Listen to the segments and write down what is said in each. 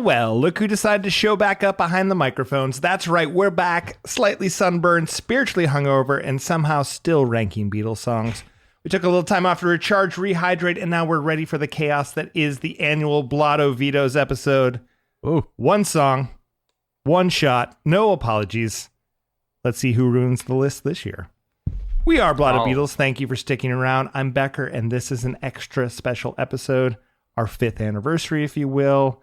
Well, look who decided to show back up behind the microphones. That's right, we're back, slightly sunburned, spiritually hungover, and somehow still ranking Beatles songs. We took a little time off to recharge, rehydrate, and now we're ready for the chaos that is the annual Blotto Vetoes episode. Ooh. One song, one shot, no apologies. Let's see who ruins the list this year. We are Blotto Beatles. Thank you for sticking around. I'm Becker, and this is an extra special episode, our 5th anniversary, if you will.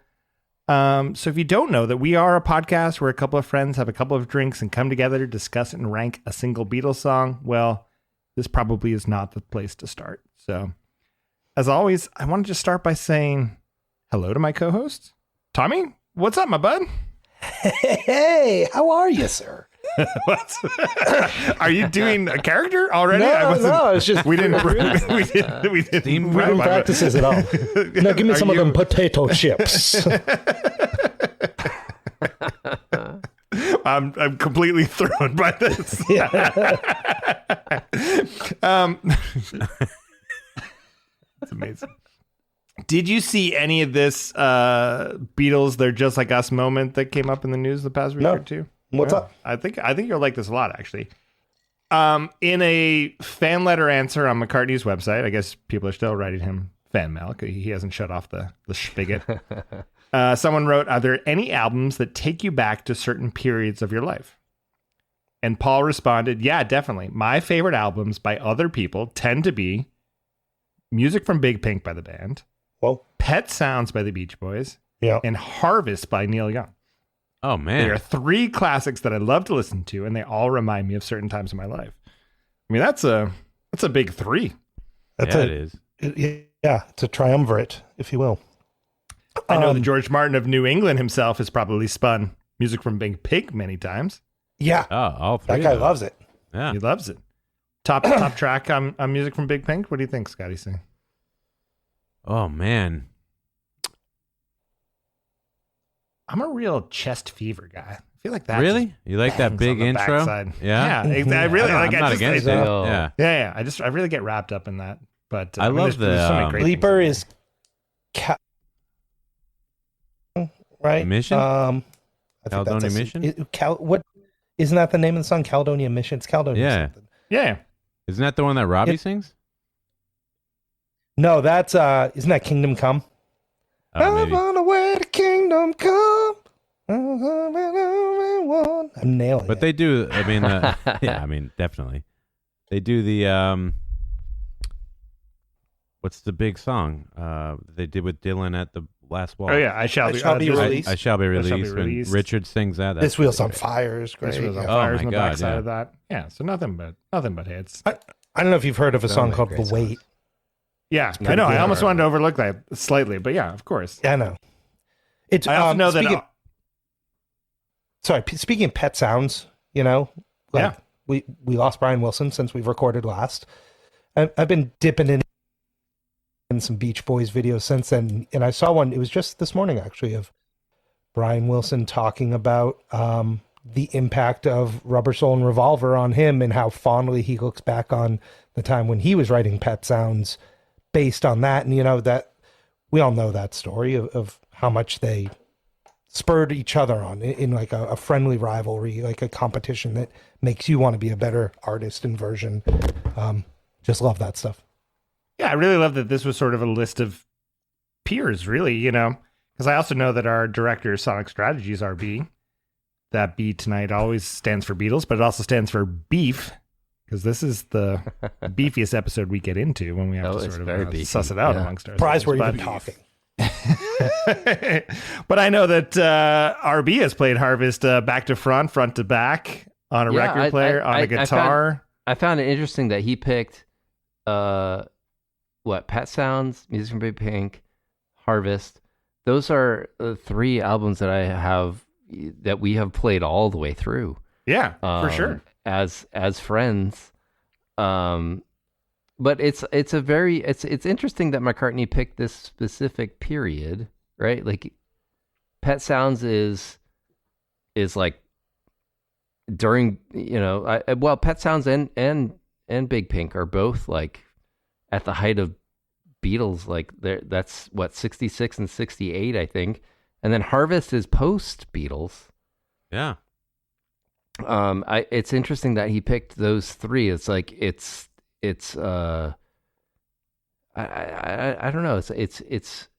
So if you don't know that we are a podcast where a couple of friends have a couple of drinks and come together to discuss and rank a single Beatles song, well, this probably is not the place to start. So as always, I wanted to start by saying hello to my co-host, Tommy. What's up, my bud? Hey, how are you, sir? What? Are you doing a character already? No, it's just we didn't practices at all. No, give me some of them potato chips. I'm completely thrown by this. It's amazing. Did you see any of this Beatles They're Just Like Us moment that came up in the news the past week or two? What's up? I think you'll like this a lot, actually. In a fan letter answer on McCartney's website, I guess people are still writing him fan mail because he hasn't shut off the spigot. Someone wrote, "Are there any albums that take you back to certain periods of your life?" And Paul responded, "Yeah, definitely. My favorite albums by other people tend to be Music from Big Pink by the band, Pet Sounds by the Beach Boys, and Harvest by Neil Young. Oh, man. There are 3 classics that I love to listen to, and they all remind me of certain times in my life." I mean, that's a big 3. It is. It's a triumvirate, if you will. I know that George Martin of New England himself has probably spun Music from Big Pink many times. Yeah. Oh, all 3. That guy loves it. Yeah. He loves it. Top track on Music from Big Pink. What do you think, Scotty? Say? Oh, man. I'm a real Chest Fever guy. I feel like that. Really? You like that big intro? Yeah. I really like. I'm not against it. Yeah. I really get wrapped up in that. But I love there's so many great Leaper is right? Mission? Caledonia Mission? What isn't that the name of the song? Caledonia Mission. It's Caledonia something. Yeah. Isn't that the one that Robbie sings? No, that's isn't that Kingdom Come? I'm on the way to Kingdom Come. I'm nailing it. But they do, I mean, yeah, I mean, definitely. They do the, what's the big song they did with Dylan at the last wall? Oh, yeah. I shall be released. I shall be released. When Richard sings that. This Wheel's on Fire is great. This Wheel's on Oh, Fire my on the God, backside yeah. of that. Yeah, so nothing but hits. I don't know if you've heard of a song called great The Wait. Yeah, I know. I almost wanted to overlook that slightly, but yeah, of course. Yeah, I know. It's, I also know that. Speaking of Pet Sounds, we lost Brian Wilson since we've recorded last. I've been dipping in some Beach Boys videos since then, and I saw one. It was just this morning, actually, of Brian Wilson talking about the impact of Rubber Soul and Revolver on him, and how fondly he looks back on the time when he was writing Pet Sounds based on that. And that we all know that story of how much they spurred each other on in like a friendly rivalry, like a competition that makes you want to be a better artist and version. Just love that stuff. Yeah, I really love that this was sort of a list of peers, really, because I also know that our director of Sonic Strategies, RB, that B tonight always stands for Beatles, but it also stands for beef, because this is the beefiest episode we get into when we have to sort of suss it out amongst ourselves. Surprised we're even talking. But I know that RB has played Harvest back to front to back on a record player, on a guitar. I found it interesting that he picked Pet Sounds, Music from Big Pink, Harvest, those are three albums that we have played all the way through. Yeah, for sure. As friends. But it's interesting that McCartney picked this specific period, right? Like Pet Sounds is like during, Pet Sounds and Big Pink are both like at the height of Beatles, like that's what 66 and 68, I think. And then Harvest is post Beatles. Yeah. It's interesting that he picked those three. It's like I don't know. It's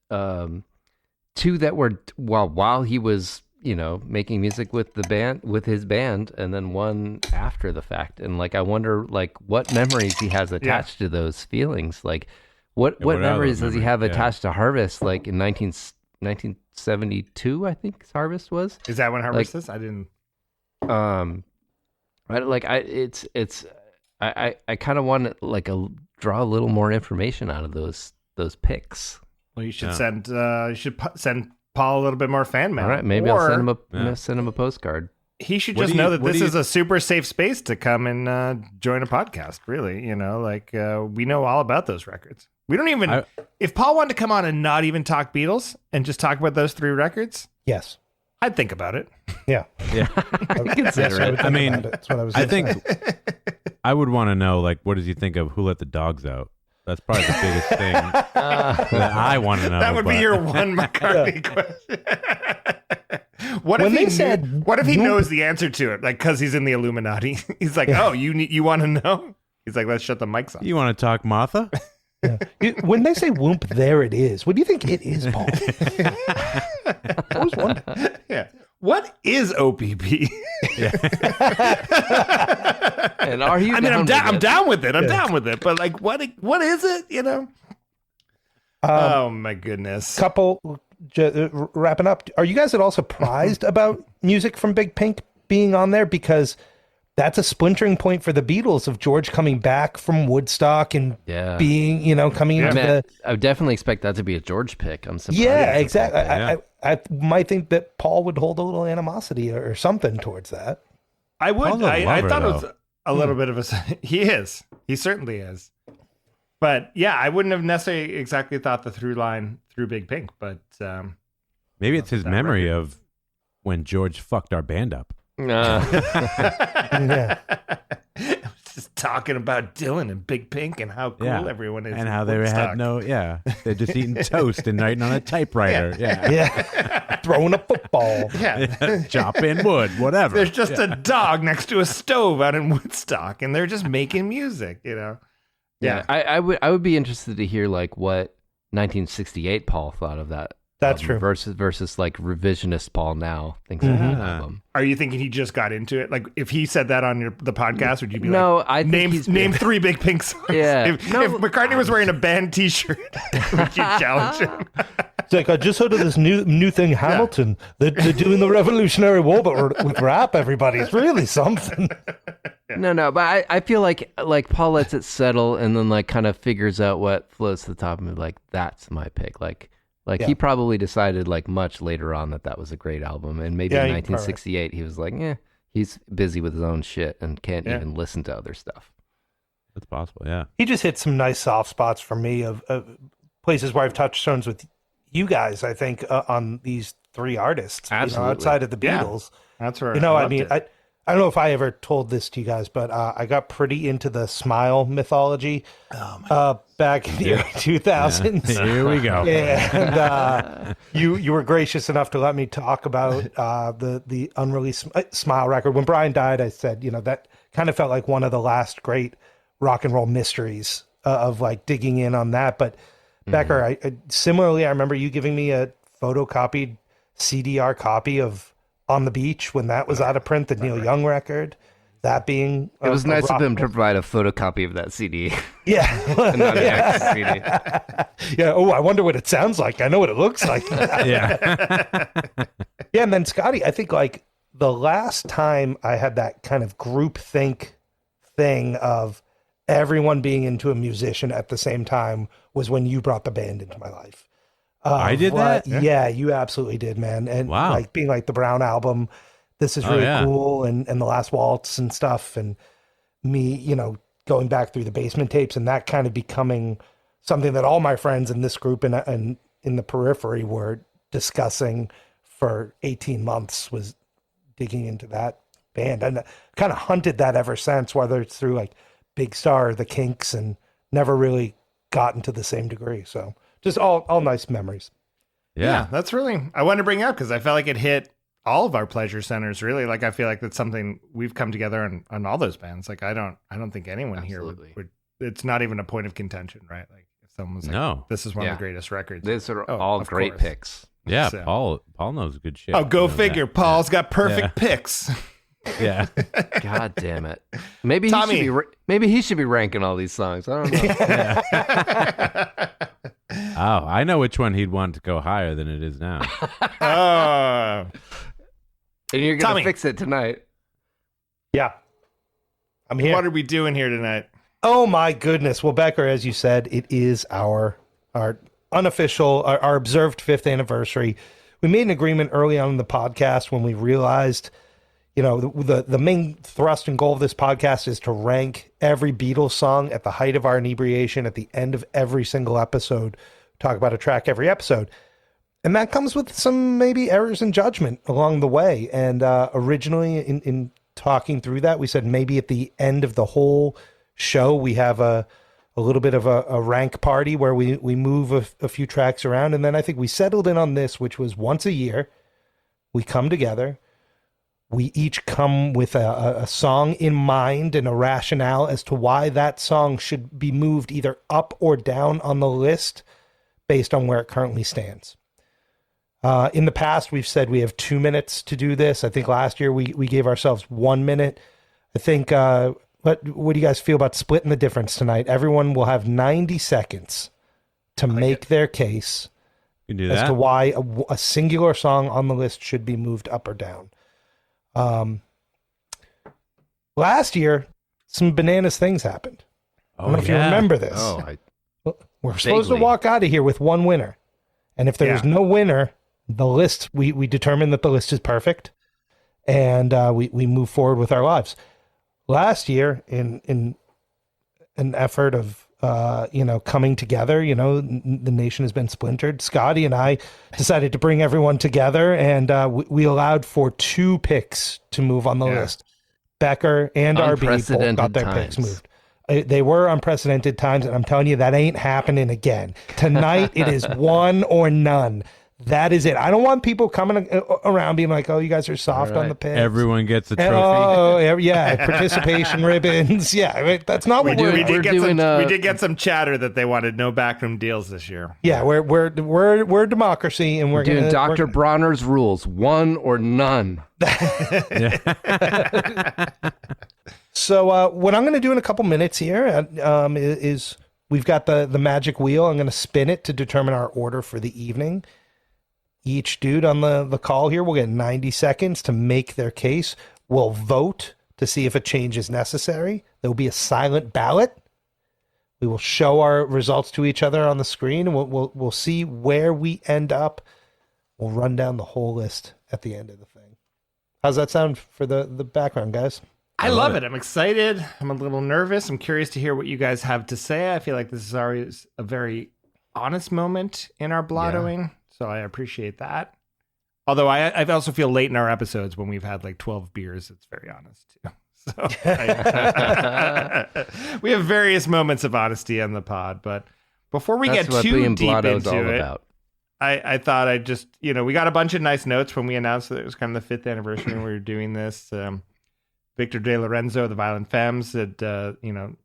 two that were while he was, making music with his band, and then one after the fact. And like, I wonder like what memories he has attached to those feelings. Like what memories does he have attached to Harvest? Like in 1972, I think Harvest was. Is that when Harvest is? I didn't. I kind of want to draw a little more information out of those picks. Well, you should send Paul a little bit more fan mail. All right, maybe I'll send him a postcard. He should just know that this is a super safe space to come and join a podcast. Really, we know all about those records. We don't even. If Paul wanted to come on and not even talk Beatles and just talk about those three records, yes, I'd think about it. Yeah. Consider it. I mean, that's what I was. I think I would want to know, like, what does he think of Who Let the Dogs Out? That's probably the biggest thing that I want to know. That would be your one McCartney question. What if he knows the answer to it? Like, because he's in the Illuminati. He's like, oh, you want to know? He's like, let's shut the mics off. You want to talk Martha? Yeah. When they say whoop, there it is. What do you think it is, Paul? I always wonder. Yeah. What is OPP? And are you? I'm down with it. I'm down with it. But like, what is it? Oh my goodness. Wrapping up. Are you guys at all surprised about music from Big Pink being on there? Because that's a splintering point for the Beatles of George coming back from Woodstock and being, coming into the... I would definitely expect that to be a George pick. I'm surprised. Yeah, exactly. I might think that Paul would hold a little animosity or something towards that. I would. I thought it was a little bit of a... He is. He certainly is. But yeah, I wouldn't have necessarily exactly thought the through line through Big Pink, but... maybe it's his memory of when George fucked our band up. Yeah. Just talking about Dylan and Big Pink and how cool everyone is, and how they had they're just eating toast and writing on a typewriter, throwing a football, chopping wood, whatever. There's just a dog next to a stove out in Woodstock, and they're just making music, I would be interested to hear like what 1968 Paul thought of that. That's true. Versus like revisionist Paul now thinks of that album. Are you thinking he just got into it? Like if he said that on the podcast, would you be I think name three Big Pink songs? Yeah. If McCartney was wearing a band T-shirt, would you challenge him? It's like, I just heard of this new thing, Hamilton. They're doing the Revolutionary War, but with rap. Everybody, it's really something. No, but I feel like Paul lets it settle and then like kind of figures out what floats to the top and like that's my pick. He probably decided like much later on that was a great album, and maybe in 1968 he was like, he's busy with his own shit and can't even listen to other stuff. That's possible, yeah. He just hit some nice soft spots for me of places where I've touched stones with you guys. I think on these three artists, outside of the Beatles. That's right. I don't know if I ever told this to you guys, but I got pretty into the Smile mythology back in the early 2000s. Yeah. Here we go. And you were gracious enough to let me talk about the unreleased Smile record. When Brian died, I said, that kind of felt like one of the last great rock and roll mysteries of like digging in on that. But Becker, similarly, I remember you giving me a photocopied CDR copy of On the Beach when that was out of print, the Neil Young record. That being it was nice of him to provide a photocopy of that CD. Yeah. Not an actual CD. Yeah. Oh, I wonder what it sounds like. I know what it looks like. Yeah. Yeah. And then Scotty, I think like the last time I had that kind of group think thing of everyone being into a musician at the same time was when you brought the band into my life. I did that? Yeah, you absolutely did, man. And Wow. like being like the Brown album, this is really cool, and the Last Waltz and stuff, and me, going back through the Basement tapes and that kind of becoming something that all my friends in this group and in the periphery were discussing for 18 months, was digging into that band, and kind of hunted that ever since, whether it's through like Big Star or the Kinks, and never really gotten to the same degree. So just all nice memories. Yeah, that's really, I wanted to bring up because I felt like it hit all of our pleasure centers, really. Like, I feel like that's something we've come together on all those bands. Like, I don't think anyone here would, it's not even a point of contention, right? Like, if someone's like, no, this is one of the greatest records. These are all great picks. Yeah, so. Paul knows good shit. Oh, go figure. That. Paul's got perfect picks. Yeah. God damn it. Maybe he should be ranking all these songs. I don't know. Oh, I know which one he'd want to go higher than it is now. And you're going to fix it tonight. Yeah. I'm here. What are we doing here tonight? Oh my goodness. Well, Becker, as you said, it is our unofficial, our observed 5th anniversary. We made an agreement early on in the podcast when we realized, the main thrust and goal of this podcast is to rank every Beatles song at the height of our inebriation at the end of every single episode, talk about a track every episode. And that comes with some maybe errors in judgment along the way. And originally in talking through that, we said maybe at the end of the whole show, we have a little bit of a rank party where we move a few tracks around. And then I think we settled in on this, which was once a year, we come together. We each come with a song in mind and a rationale as to why that song should be moved either up or down on the list based on where it currently stands. In the past, we've said we have 2 minutes to do this. I think last year we gave ourselves 1 minute. I think, what do you guys feel about splitting the difference tonight? Everyone will have 90 seconds to make their case as to why a singular song on the list should be moved up or down. Last year, some bananas things happened. I don't know if you remember this. We're supposed to walk out of here with one winner. And if there is no winner, the list, we determine that the list is perfect, and we move forward with our lives. Last year, in an effort of coming together, the nation has been splintered. Scotty and I decided to bring everyone together, and we allowed for 2 picks to move on the list. Becker and RB both got their picks moved. They were unprecedented times, and I'm telling you, that ain't happening again. Tonight, it is one or none. That is it. I don't want people coming around being like, "Oh, you guys are soft on the picks." Everyone gets a trophy. Oh, yeah, participation ribbons. Yeah, that's not what we're doing. We did get some chatter that they wanted no backroom deals this year. Yeah, we're democracy, and we're doing Dr. Bronner's rules: one or none. So what I'm going to do in a couple minutes here is we've got the magic wheel. I'm going to spin it to determine our order for the evening. Each dude on the call here will get 90 seconds to make their case. We'll vote to see if a change is necessary. There will be a silent ballot. We will show our results to each other on the screen, and we'll see where we end up. We'll run down the whole list at the end of the thing. How's that sound for the background, guys? I love it. I'm excited. I'm a little nervous. I'm curious to hear what you guys have to say. I feel like this is always a very honest moment in our blottoing. Yeah. So I appreciate that. Although I also feel late in our episodes when we've had like 12 beers, it's very honest too. So we have various moments of honesty on the pod. But before we get too deep into it, I thought I'd just, we got a bunch of nice notes when we announced that it was kind of the 5th anniversary and we were doing this. Victor De Lorenzo, the Violent Femmes said,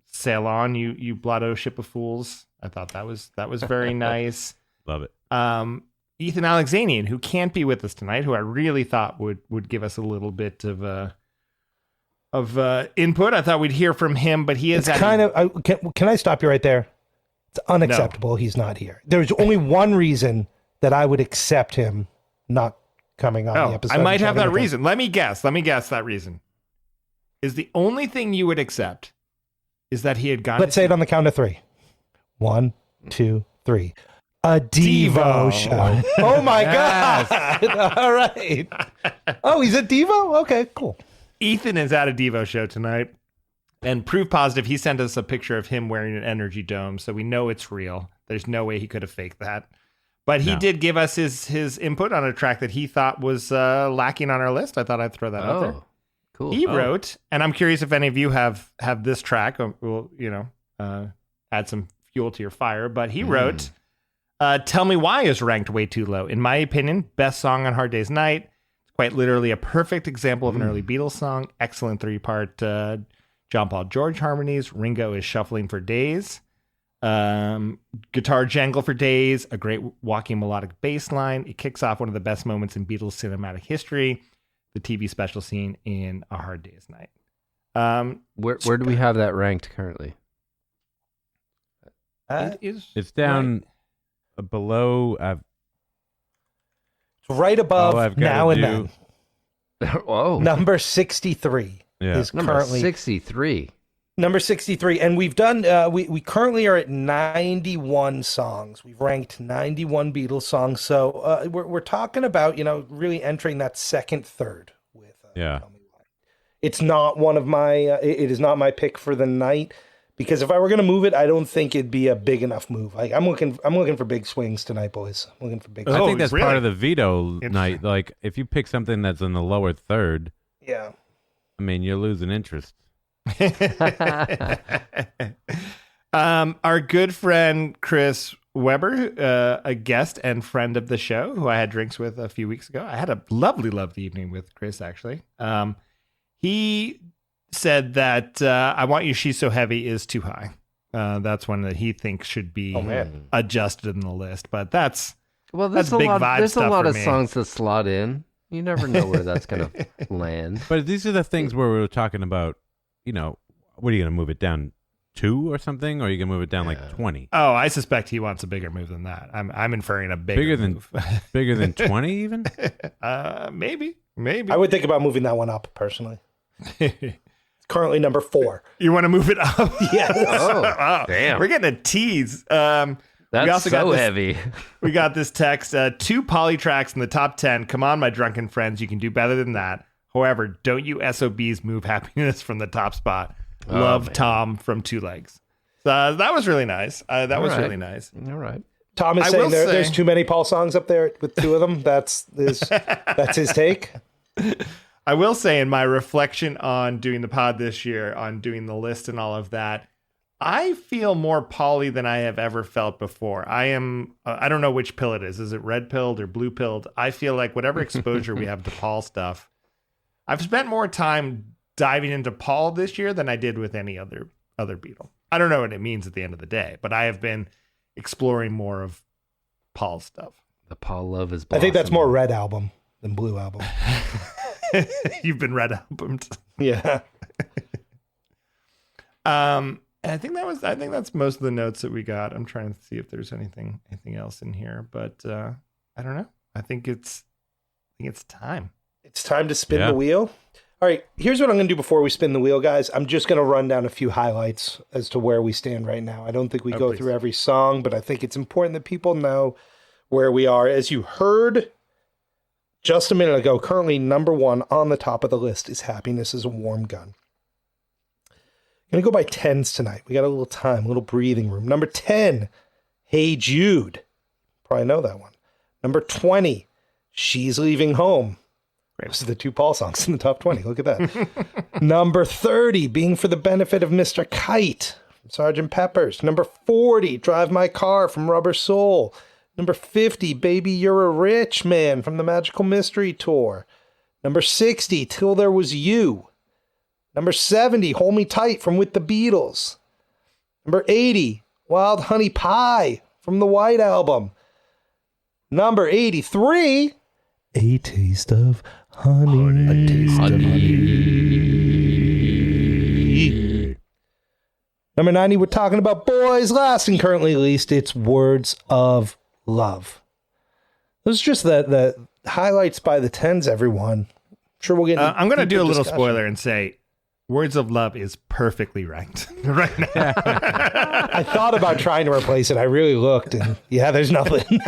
sail on, you Blotto ship of fools. I thought that was very nice. Love it. Ethan Alexanian, who can't be with us tonight, who I really thought would give us a little bit of input. I thought we'd hear from him, but he is can I stop you right there? It's unacceptable. No. He's not here. There's only one reason that I would accept him not coming on the episode. I might have that reason. Let me guess that reason. Is the only thing you would accept is that he had gone. Let's say it on the count of 3. 1, 2, 3. A Devo Devo. show. Oh my God. All right. Oh, he's at Devo? Okay, cool. Ethan is at a Devo show tonight. And proof positive, he sent us a picture of him wearing an energy dome, so we know it's real. There's no way he could have faked that. But he did give us his input on a track that he thought was lacking on our list. I thought I'd throw that out there. Cool. He wrote, and I'm curious if any of you have this track. We'll add some fuel to your fire. But he wrote, "Tell Me Why" is ranked way too low. In my opinion, best song on Hard Day's Night. It's quite literally a perfect example of an early Beatles song. Excellent 3-part John Paul George harmonies. Ringo is shuffling for days. Guitar jangle for days. A great walking melodic bass line. It kicks off one of the best moments in Beatles cinematic history. The TV special scene in A Hard Day's Night. Where do we have that ranked currently? It's down below. It's right above I've Now gotta and do- Then. Oh, Number 63 is number currently 63. number 63, and we've done. We currently are at 91 songs. We've ranked 91 Beatles songs. So we're talking about really entering that second third with. Tell Me Why. It's not one of my. It is not my pick for the night. Because if I were going to move it, I don't think it'd be a big enough move. Like I'm looking for big swings tonight, boys. I'm looking for big. I think that's really? part of the veto night. Like if you pick something that's in the lower third, Yeah. I mean, you're losing interest. Our good friend Chris Weber, a guest and friend of the show, who I had drinks with a few weeks ago. I had a lovely evening with Chris, actually. He said that I Want You, She's So Heavy is too high. That's one that he thinks should be adjusted in the list. But that's big vibe There's stuff a lot for of me. songs that slot in. You never know where that's going to land. But these are the things where we were talking about, what are you going to move it down 2 or something? Or are you going to move it down like 20? Oh, I suspect he wants a bigger move than that. I'm inferring a bigger move. Bigger than 20 even? Maybe. I would think about moving that one up personally. It's currently number 4. You want to move it up? Yes. Oh, damn. We're getting a tease. That's also got so this- heavy. We got this text, 2 poly tracks in the top 10. Come on, my drunken friends. You can do better than that. However, don't you SOBs move happiness from the top spot. Love, man. Tom from Two Legs. So that was really nice. Really nice. All right. Tom is I saying will say- there's too many Paul songs up there with 2 of them. That's his take. I will say, in my reflection on doing the pod this year, on doing the list and all of that, I feel more poly than I have ever felt before. I am, I don't know which pill it is. Is it red pilled or blue pilled? I feel like whatever exposure we have to Paul stuff, I've spent more time diving into Paul this year than I did with any other Beatle. I don't know what it means at the end of the day, but I have been exploring more of Paul stuff. The Paul love is I think that's blossoming. more Red Album than Blue Album. You've been red albumed. Yeah. I think that's most of the notes that we got. I'm trying to see if there's anything else in here, but I don't know. I think it's time. It's time to spin the wheel. All right, here's what I'm going to do before we spin the wheel, guys. I'm just going to run down a few highlights as to where we stand right now. I don't think we go please. through every song, but I think it's important that people know where we are. As you heard just a minute ago, currently number 1 on the top of the list is Happiness is a Warm Gun. I'm going to go by 10s tonight. We got a little time, a little breathing room. Number 10, Hey Jude. Probably know that one. Number 20, She's Leaving Home. Those are the 2 Paul songs in the top 20. Look at that. Number 30, Being for the Benefit of Mr. Kite from Sgt. Pepper's. Number 40, Drive My Car from Rubber Soul. Number 50, Baby You're a Rich Man from the Magical Mystery Tour. Number 60, Till There Was You. Number 70, Hold Me Tight from With the Beatles. Number 80, Wild Honey Pie from the White Album. Number 83, A Taste of Honey. A Taste of Honey. Number 90, we're talking about boys. Last and currently least, it's Words of Love. Those are just the highlights by the 10s, everyone. I'm sure we'll get. I'm going to do a little discussion. spoiler and say Words of Love is perfectly ranked right now. I thought about trying to replace it. I really looked, and there's nothing.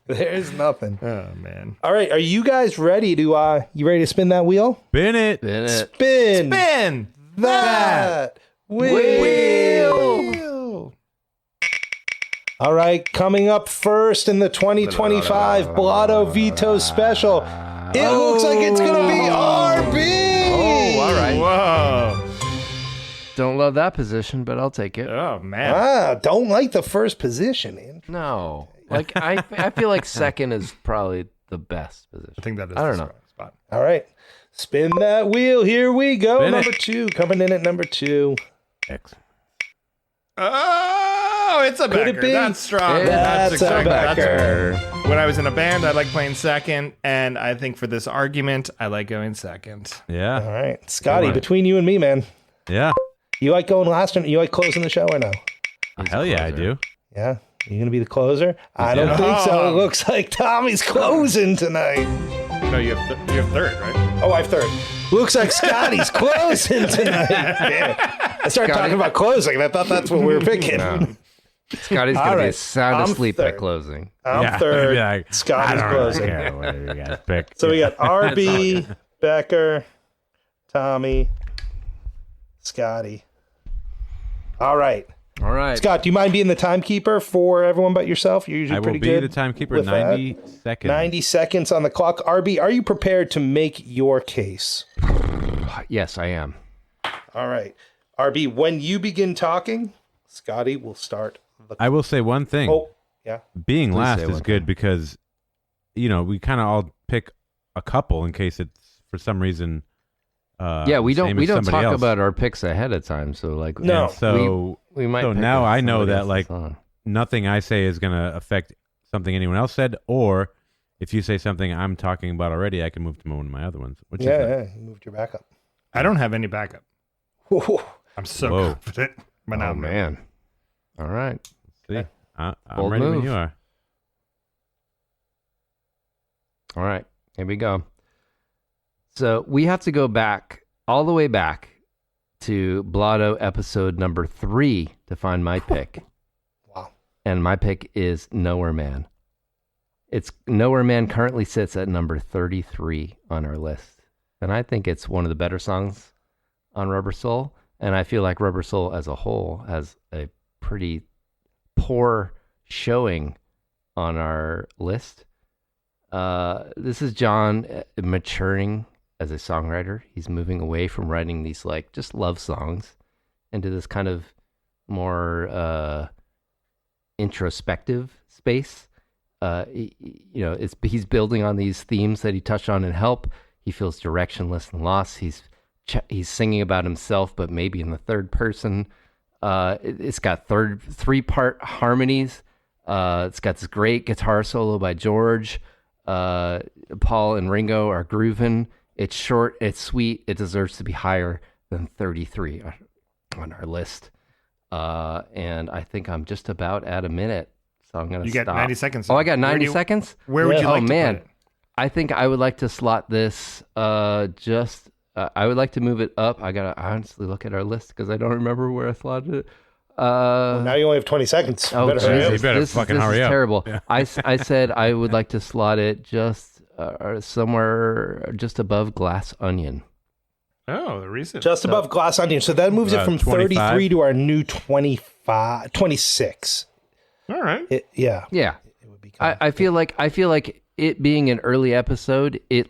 There's nothing. Oh man! All right, are you guys ready to? You ready to spin that wheel? Spin it. Spin that wheel. All right, coming up first in the 2025 Blotto Vetoes special. It looks like it's gonna be RB. Oh, all right. Whoa! Don't love that position, but I'll take it. Oh man! Don't like the first position, Andrew. No, like I feel like second is probably the best position. I think that is. I don't the know. spot. All right, spin that wheel. Here we go. Spin Number it. 2 coming in at number 2. Excellent. Oh, it's a Could it Becker. be? That's strong. That's a exactly- Becker. When I was in a band, I like playing second, and I think for this argument, I like going second. Yeah. All right, Scotty, Come on. between you and me, man, Yeah. you like going last, and you like closing the show or no? Hell yeah, I do. Yeah, you gonna be the closer? I don't think so. It looks like Tommy's closing tonight. No, you have third, right? Oh, I have third. Looks like Scotty's closing tonight. Damn it. I started talking about closing, and I thought that's what we were picking. No. Scotty's All gonna be right. sound I'm asleep third. at closing. I'm Yeah, third. I'd be like, Scotty's I don't really closing. care whatever you guys pick. So we got RB, Becker, Tommy, Scotty. All right. All right. Scott, do you mind being the timekeeper for everyone but yourself? You're usually I will pretty be good the timekeeper. with that. 90 seconds. 90 seconds on the clock. RB, are you prepared to make your case? Yes, I am. All right. RB, when you begin talking, Scotty will start the I will say one thing. Oh, yeah. Being Please last say is one good thing. because, we kind of all pick a couple in case it's for some reason. Yeah, we don't same as talk somebody else. about our picks ahead of time. So like, No. And so we might. so pick now up I know somebody that, else's like, song. nothing I say is going to affect something anyone else said, or if you say something I'm talking about already, I can move to one of my other ones. Which is Yeah, you moved your back up. I don't have any backup. Whoa. I'm so Whoa. confident. But now Oh man! All right. See, I'm Bold ready when move. you are. All right, here we go. So we have to go back, all the way back to Blotto episode number 3 to find my pick. Wow. And my pick is Nowhere Man. It's Nowhere Man currently sits at number 33 on our list. And I think it's one of the better songs on Rubber Soul. And I feel like Rubber Soul as a whole has a pretty poor showing on our list. This is John maturing as a songwriter. He's moving away from writing these like just love songs into this kind of more introspective space. He's building on these themes that he touched on in Help. He feels directionless and lost. He's singing about himself, but maybe in the third person. It's got 3-part harmonies. It's got this great guitar solo by George. Paul and Ringo are grooving. It's short, it's sweet. It deserves to be higher than 33 on our list. And I think I'm just about at a minute, so I'm going to You stop. got 90 seconds. Oh, I got 90 seconds? Where would you Yeah. like Oh, to man. put it? I think I would like to slot this I would like to move it up. I got to honestly look at our list because I don't remember where I slotted it. Now you only have 20 seconds. Oh, Better hurry Jesus. up. You better this fucking is hurry up. terrible. Yeah. I said I would like to slot it just somewhere just above Glass Onion. Oh, the recent. Just above Glass Onion. So that moves it from 25? 33 to our new 26. All right. Yeah. Yeah, It would be I feel like it being an early episode, it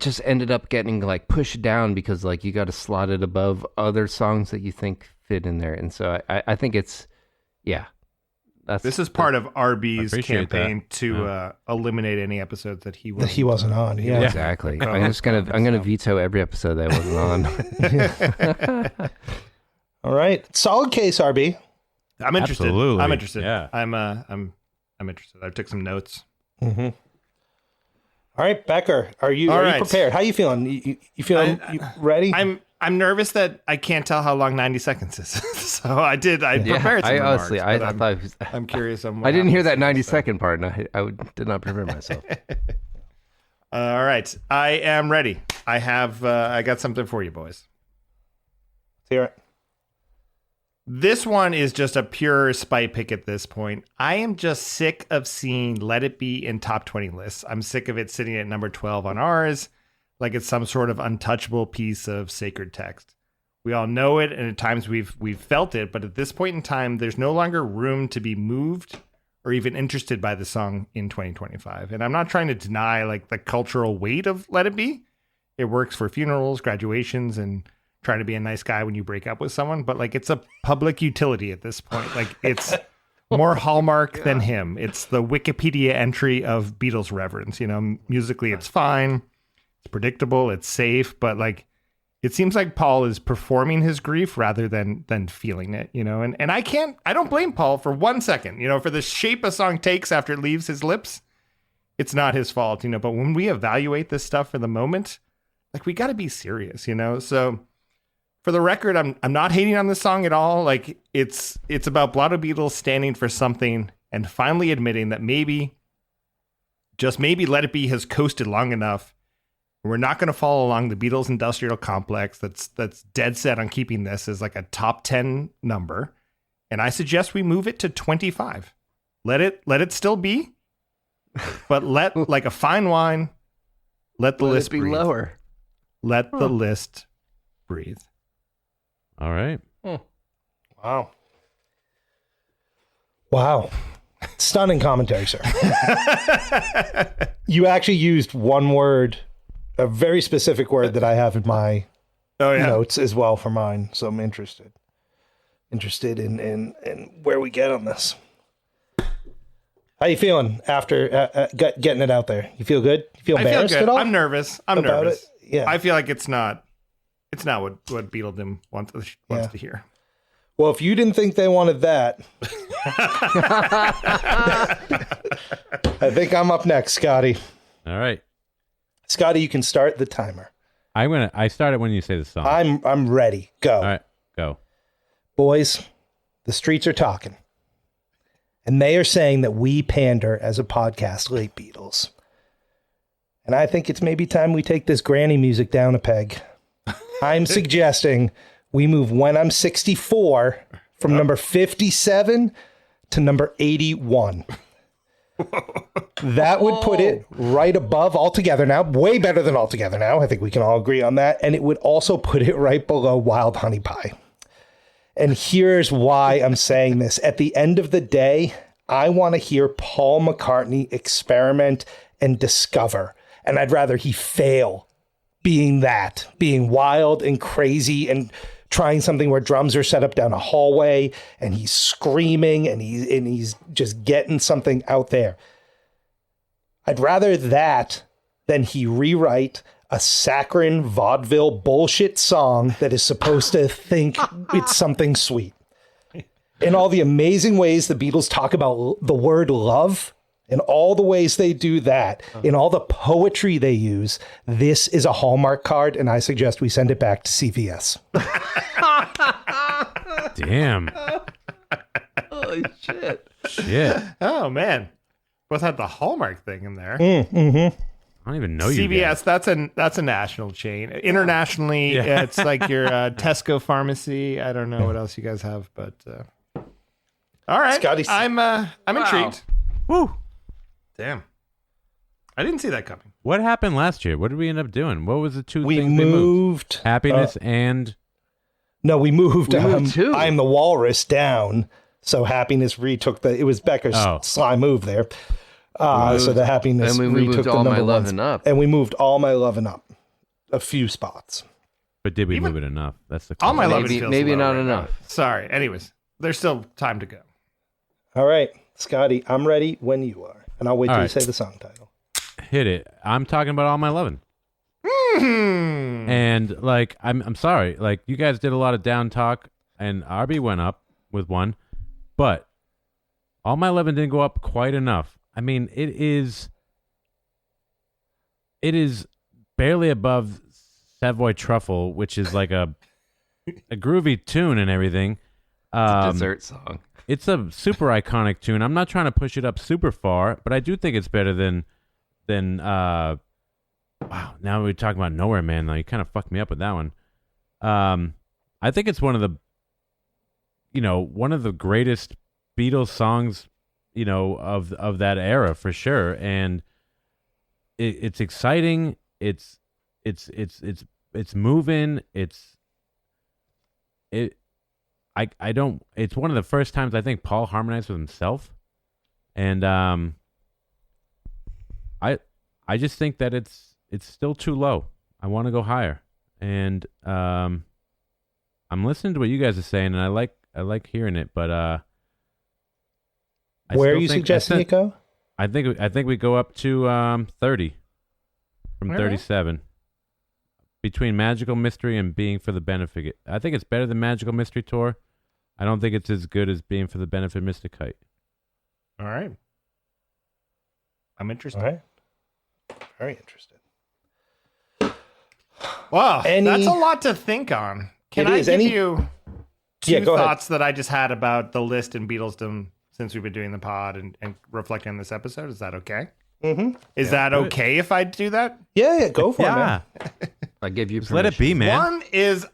just ended up getting like pushed down because like you got to slot it above other songs that you think fit in there, and so I think it's This is part of RB's appreciate campaign that. to eliminate any episodes that he that he wasn't on. Yeah. exactly. I'm gonna veto every episode that wasn't on. All right. Solid case, RB. I'm interested. Absolutely. I'm interested. Yeah. I'm interested. I took some notes. Mm-hmm. All right, Becker, are you All right. prepared? How you feeling? You feeling you ready? I'm nervous that I can't tell how long 90 seconds is. So I prepared some I remarks, honestly, but I thought it was, I'm curious on what I didn't hear happens that 90 next. second part, and I did not prepare myself. All right. I am ready. I got something for you, boys. Let's hear it. This one is just a pure spite pick at this point. I am just sick of seeing Let It Be in top 20 lists. I'm sick of it sitting at number 12 on ours, like it's some sort of untouchable piece of sacred text. We all know it, and at times we've felt it, but at this point in time, there's no longer room to be moved or even interested by the song in 2025. And I'm not trying to deny like the cultural weight of Let It Be. It works for funerals, graduations, and trying to be a nice guy when you break up with someone, but like it's a public utility at this point. Like it's more Hallmark than him. It's the Wikipedia entry of Beatles reverence. You know, musically it's fine, it's predictable, it's safe, but like it seems like Paul is performing his grief rather than feeling it, you know. And I don't blame Paul for 1 second, you know, for the shape a song takes after it leaves his lips. It's not his fault, you know, but when we evaluate this stuff for the moment, like we got to be serious, you know. So for the record, I'm not hating on this song at all. Like it's about Blotto Beatles standing for something and finally admitting that maybe, just maybe, Let It Be has coasted long enough. We're not going to follow along the Beatles industrial complex that's dead set on keeping this as like a top 10 number. And I suggest we move it to 25. Let it still be, but let like a fine wine, let the list be breathe. Lower. Let the list breathe. All right. Wow. Wow. Stunning commentary, sir. You actually used one word, a very specific word that I have in my notes as well for mine. So I'm interested in where we get on this. How you feeling after getting it out there? You feel good? You feel embarrassed at all? I'm nervous. I'm about nervous. it? Yeah. I feel like it's not what Beatledom wants to hear. Well, if you didn't think they wanted that, I think I'm up next, Scotty. All right. Scotty, you can start the timer. I start it when you say the song. I'm ready. Go. All right, go. Boys, the streets are talking. And they are saying that we pander as a podcast late Beatles. And I think it's maybe time we take this granny music down a peg. I'm suggesting we move When I'm 64 from number 57 to number 81. That would put it right above Altogether Now, way better than Altogether Now. I think we can all agree on that. And it would also put it right below Wild Honey Pie. And here's why I'm saying this. At the end of the day, I want to hear Paul McCartney experiment and discover. And I'd rather he fail being wild and crazy and trying something where drums are set up down a hallway and he's screaming and he's just getting something out there. I'd rather that than he rewrite a saccharine vaudeville bullshit song that is supposed to think it's something sweet. In all the amazing ways the Beatles talk about the word love, in all the ways they do that, in all the poetry they use, this is a Hallmark card, and I suggest we send it back to CVS. Damn. Holy shit. Shit. Oh man, both had the Hallmark thing in there. I don't even know you CVS, guys. that's a national chain. Internationally, it's like your Tesco pharmacy. I don't know what else you guys have, but all right. Scotty, I'm intrigued. Woo. Damn, I didn't see that coming. What happened last year? What did we end up doing? What was the two we things moved? Happiness and... No, we moved two. I Am the Walrus down. So Happiness retook it was Becker's sly move there. So the Happiness and we retook moved the All number My one. Lovin' Up. And we moved All My Lovin' Up a few spots. But did we move it enough? That's the All my question. love feels Maybe low not right enough. now. Sorry. Anyways, there's still time to go. All right, Scotty, I'm ready when you are. And I'll wait till All you right. say the song title. Hit it. I'm talking about All My Lovin'. And like, I'm sorry. Like, you guys did a lot of down talk, and RB went up with one, but All My Lovin' didn't go up quite enough. I mean, it is barely above Savoy Truffle, which is like a groovy tune and everything. It's a dessert song. It's a super iconic tune. I'm not trying to push it up super far, but I do think it's better than Wow. Now we're talking about Nowhere Man. Though you kind of fucked me up with that one. I think it's one of the greatest Beatles songs, of that era for sure. And it's exciting. It's moving. It's one of the first times I think Paul harmonized with himself. And I just think that it's still too low. I want to go higher. And I'm listening to what you guys are saying, and I like hearing it, but where are you suggesting it go? I think we go up to 30 from 37. Between Magical Mystery and Being for the Benefit. I think it's better than Magical Mystery Tour. I don't think it's as good as Being for the Benefit Mystic Height. All right. I'm interested. All right. Very interested. Wow, that's a lot to think on. Can I give you two thoughts that I just had about the list and Beatlesdom since we've been doing the pod and reflecting on this episode? Is that okay? Mm-hmm. Is that okay if I do that? Yeah, go for it, man. I give you permission. Let it be, man. One is...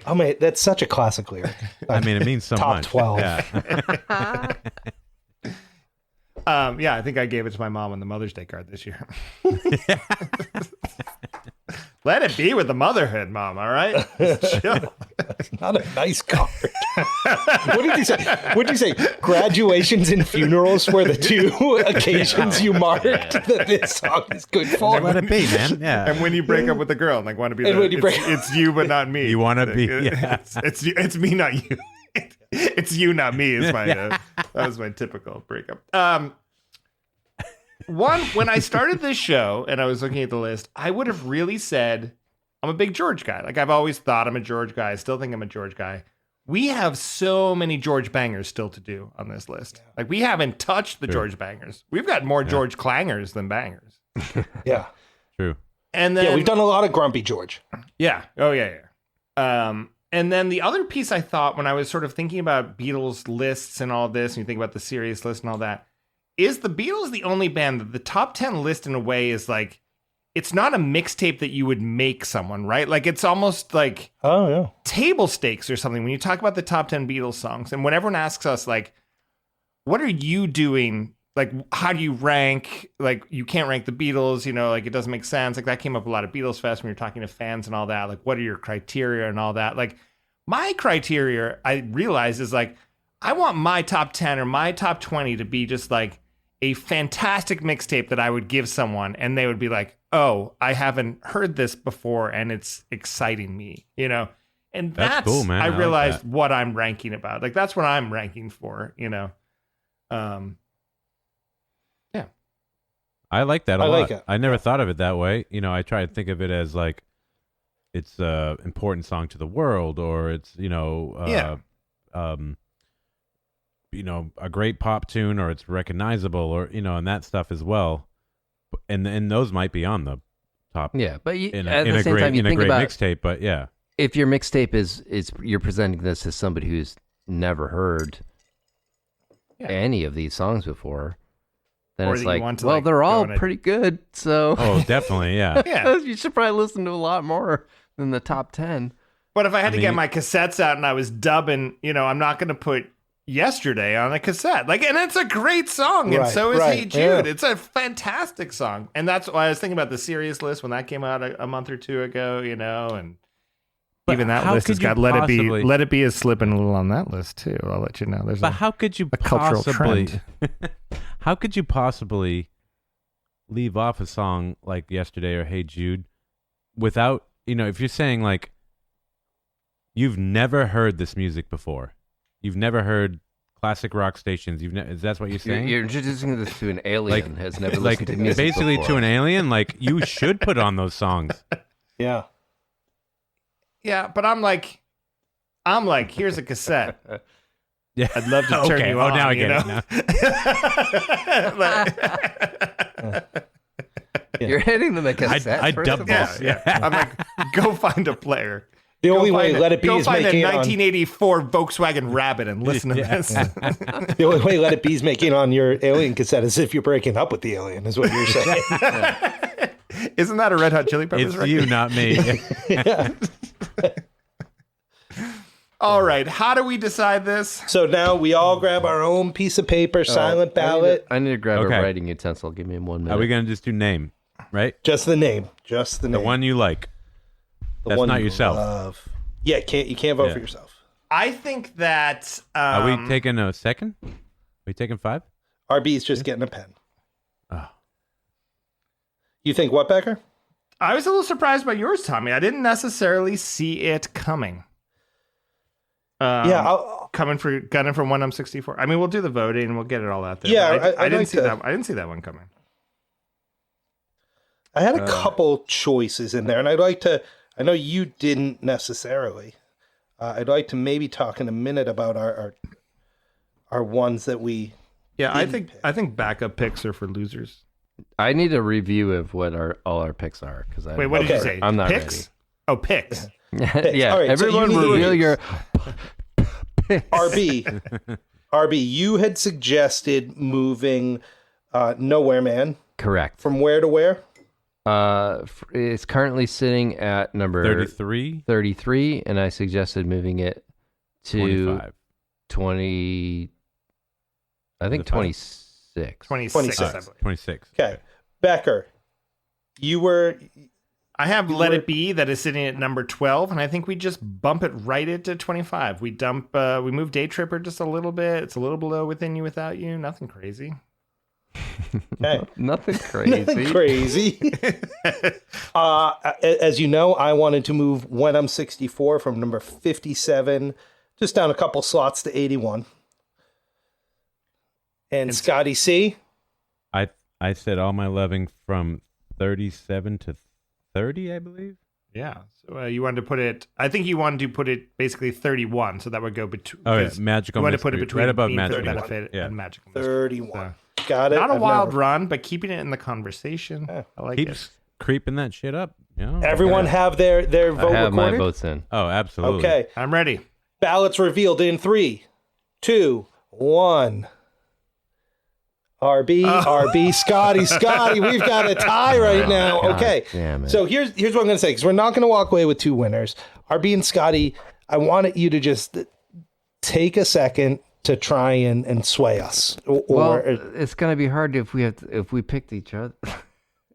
Oh, man, that's such a classic lyric. I mean, it means so much. Top 12. Yeah. Yeah, I think I gave it to my mom on the Mother's Day card this year. Let it be with the motherhood, Mom, all right? Chill. It's not a nice card. What did you say? What did you say? Graduations and funerals were the two occasions you marked that this song is good for. Let it be, man. Yeah. And when you break up with a girl, like, want to be it's you, but not me. You want to be, yeah. It's me, not you. It's you, not me. Is my that was my typical breakup. When I started this show and I was looking at the list, I would have really said I'm a big George guy. Like, I've always thought I'm a George guy. I still think I'm a George guy. We have so many George bangers still to do on this list. Like, we haven't touched the George bangers. We've got more George clangers than bangers. Yeah. True. And then we've done a lot of Grumpy George. Yeah. Oh, yeah. And then the other piece I thought when I was sort of thinking about Beatles lists and all this, and you think about the serious list and all that, is the Beatles the only band that the top 10 list in a way is like, it's not a mixtape that you would make someone, right? Like, it's almost like table stakes or something when you talk about the top 10 Beatles songs. And when everyone asks us, like, what are you doing? Like, how do you rank? Like, you can't rank the Beatles, like, it doesn't make sense. Like, that came up a lot of Beatles Fest when you're talking to fans and all that. Like, what are your criteria and all that? Like, my criteria, I realize, is like, I want my top 10 or my top 20 to be just like a fantastic mixtape that I would give someone and they would be like, oh, I haven't heard this before and it's exciting me, And that's cool, man. I realized like what I'm ranking about. Like, that's what I'm ranking for, Yeah. I like that a lot. Like it. I never thought of it that way. I try to think of it as like it's a important song to the world, or it's a great pop tune, or it's recognizable, or and that stuff as well. And those might be on the top. Yeah, but in at the a same great time, you think about mixtape. But yeah, if your mixtape is you're presenting this as somebody who's never heard any of these songs before. Then it's like, they're all pretty good. So, definitely, yeah. Yeah. You should probably listen to a lot more than the top 10. But if I had to get my cassettes out and I was dubbing, I'm not going to put Yesterday on a cassette. Like, and it's a great song, and so is Hey Jude. Yeah. It's a fantastic song. And that's why I was thinking about the serious list when that came out a month or two ago, and but even that list has got Let It Be is slipping a little on that list too. I'll let you know. There's how could you cultural trend. How could you possibly leave off a song like Yesterday or Hey Jude without, if you're saying like you've never heard this music before, you've never heard classic rock stations, that's what you're saying? You're introducing this to an alien has never listened to music basically before. To an alien, like you should put on those songs. Yeah. Yeah, but I'm like, here's a cassette. Yeah, I'd love to turn you on. Now I get it. You're hitting them a cassette. I dub this. Yeah. I'm like, go find a player. The only way Let It Be is making a 1984 Volkswagen Rabbit and listen to this. The only way Let It Be is making on your alien cassette is if you're breaking up with the alien, is what you're saying. Isn't that a Red Hot Chili Peppers It's record? you, not me. Yeah. All right. How do we decide this? So now we all grab our own piece of paper, silent ballot. I need to grab Okay. a writing utensil. Give me 1 minute. Are we going to just do name, right? Just the name. Just the The name. one you like. The That's one not you yourself. love. Yeah, you can't vote Yeah. for yourself. I think that. Are we taking a second? Are we taking 5? RB's just getting a pen. Oh. You think what, Becker? I was a little surprised by yours, Tommy. I didn't necessarily see it coming. Yeah, gunning for 1M64. I mean, we'll do the voting and we'll get it all out there. Yeah, but I I'd didn't like see to- that. I didn't see that one coming. I had a couple choices in there, and I'd like to. I know you didn't necessarily. I'd like to maybe talk in a minute about our ones that we. Yeah, I think backup picks are for losers. I need a review of what all our picks are because I Wait, what did you Okay. say? I'm not picks? Oh, picks. yeah, All right, so everyone you need to reveal use- your. RB, you had suggested moving Nowhere Man Correct. from where to where? It's currently sitting at number 33? 33, and I suggested moving it to 25. 20. I think The five? 26. 26. I 26. believe. 26. Okay, Becker, you were. I have Let It Be that is sitting at number 12, and I think we just bump it right into 25. We move Day Tripper just a little bit. It's a little below Within You, Without You. Nothing crazy. Okay. Nothing crazy. Nothing crazy. As you know, I wanted to move When I'm 64 from number 57 just down a couple slots to 81. And Scotty C. I said All My Loving from 37 to 30, I believe. Yeah. So you wanted to put it. I think you wanted to put it basically 31, so that would go between. Oh, yeah. Magical You wanted to Mystery. put it between Right above Being for the Magical Benefit Mystery. Yeah. and Magical Mystery. 31. So, Got it. not a I've wild never- run, but keeping it in the conversation. Yeah. I like Keeps creeping that shit up. You know? Everyone have their vote I have my recorded? votes in. Oh, absolutely. Okay. it. I'm ready. Ballots revealed in 3, 2, 1. RB, Scotty. We've got a tie right now. God Okay. damn it. So here's what I'm going to say, because we're not going to walk away with two winners. RB and Scotty, I wanted you to just take a second to try and sway us. Well, it's gonna be hard if we picked each other.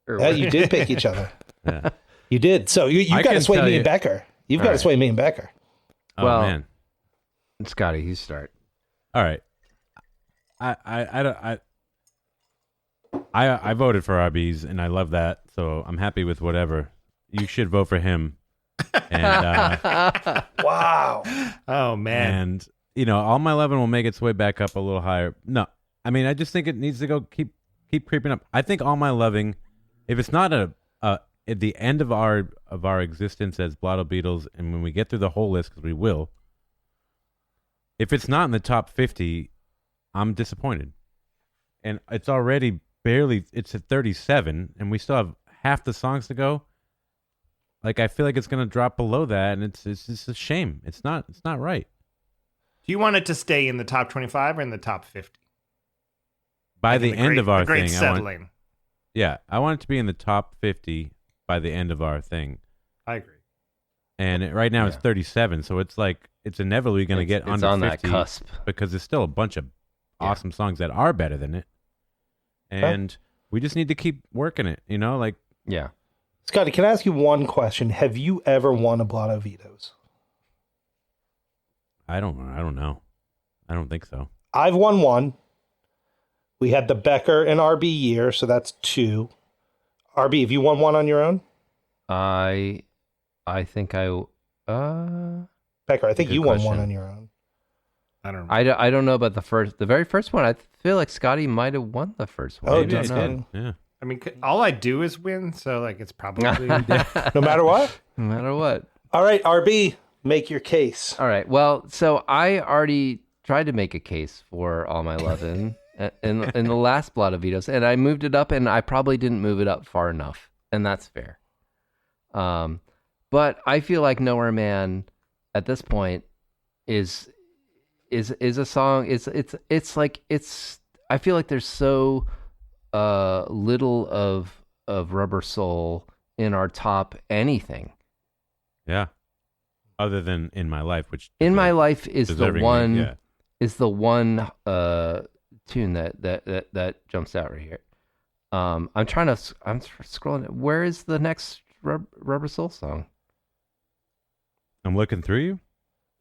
Or You did pick each other. Yeah. You did. So you've I got to can sway tell me you- and Becker. You've got to right. sway me and Becker. Oh, Well- man. Scotty, you start. All right. I voted for RBs, and I love that, so I'm happy with whatever. You should vote for him. And Wow. Oh man. and you know, All My Lovin' will make its way back up a little higher. No, I mean, I just think it needs to go keep creeping up. I think All My Loving, if it's not at the end of our existence as Blotto Beatles, and when we get through the whole list, because we will, if it's not in the top 50, I'm disappointed. And it's already it's at 37, and we still have half the songs to go. Like, I feel like it's going to drop below that, and it's just a shame. It's not right. Do you want it to stay in the top 25 or in the top 50? By Like the in end of our the great thing, I want settling. I want it to be in the top 50 by the end of our thing. I agree. And right now it's 37, so it's like it's inevitably going to get It's under on 50 that cusp. because there's still a bunch of awesome songs that are better than it. And we just need to keep working it, you know, like Yeah. Scotty, can I ask you one question? Have you ever won a Blotto Vetoes? I don't know. I don't think so. I've won one. We had the Becker and RB year, so that's 2. RB, have you won one on your own? I think Becker, I think Good you won one question. on your own. I don't know. I don't know about the very first one. I feel like Scotty might have won the first one. Oh, I did don't you? know. Yeah. I mean, all I do is win, so like it's probably No matter what? No matter what. All right, RB, make your case. All right. Well, so I already tried to make a case for All My Lovin' in the last Blotto Beatles, and I moved it up, and I probably didn't move it up far enough, and that's fair. But I feel like Nowhere Man at this point is a song. It's like I feel like there's so little of of Rubber Soul in our top anything. Yeah. Other than In My Life, which In My Life is the one yeah. tune that jumps out right here. I'm scrolling. Where is the next Rubber Soul song? I'm looking through you.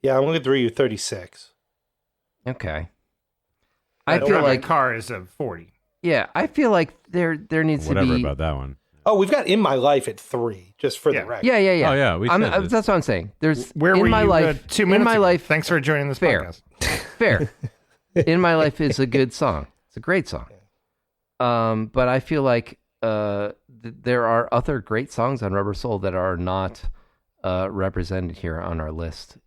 Yeah, I'm looking through you. 36. Okay. I feel Driving like car is a 40. Yeah, I feel like there needs Whatever to be. about that one. Oh, we've got In My Life at 3, just for the record. Yeah. Oh yeah, we said this. That's what I'm saying. There's Where in were my you life. 2 minutes in my ago? life. Thanks for joining this Fair. podcast. Fair. In My Life is a good song. It's a great song. But I feel like there are other great songs on Rubber Soul that are not represented here on our list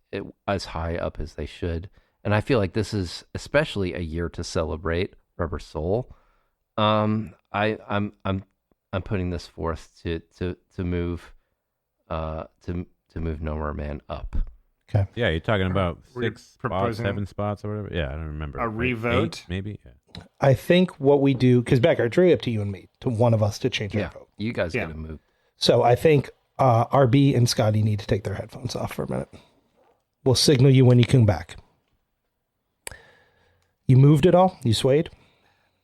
as high up as they should. And I feel like this is especially a year to celebrate Rubber Soul. I'm putting this forth to move move No More Man up. Okay. Yeah, you're talking about We're 6 spots, proposing 7 spots, or whatever. Yeah, I don't remember. a Like revote? 8, maybe. Yeah. I think what we do, because Becker, it's really up to you and me, to one of us to change our Yeah, vote. you guys gotta move. So I think RB and Scotty need to take their headphones off for a minute. We'll signal you when you come back. You moved it all? You swayed?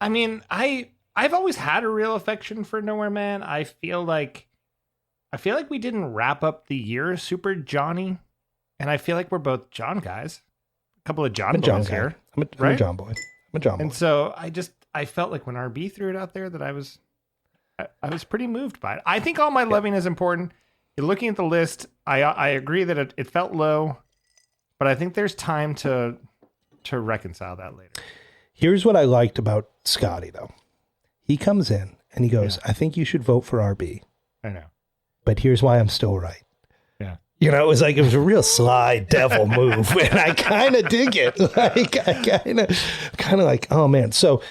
I mean, I've always had a real affection for Nowhere Man. I feel like we didn't wrap up the year super Johnny, and I feel like we're both John guys. A couple of John I'm a John boys guy. here, I'm a right? John boy. I'm a John boy. And so I felt like when RB threw it out there that I was pretty moved by it. I think All My Loving is important. You're looking at the list. I agree that it felt low, but I think there's time to reconcile that later. Here's what I liked about Scotty, though. He comes in and he goes, I think you should vote for RB, I know. but here's why I'm still right. Yeah. You know, it was a real sly devil move, and I kind of dig it. Like, I kind of like, oh man. So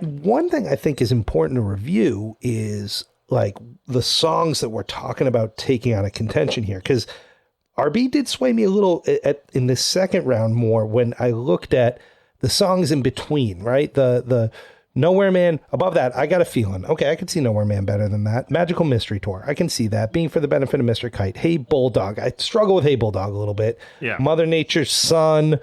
one thing I think is important to review is like the songs that we're talking about taking out of contention here. Because RB did sway me a little in the second round more when I looked at the songs in between, right? The Nowhere Man, above that, I got a feeling. Okay, I could see Nowhere Man better than that. Magical Mystery Tour, I can see that. Being for the Benefit of Mr. Kite. Hey Bulldog, I struggle with Hey Bulldog a little bit. Yeah. Mother Nature's Son,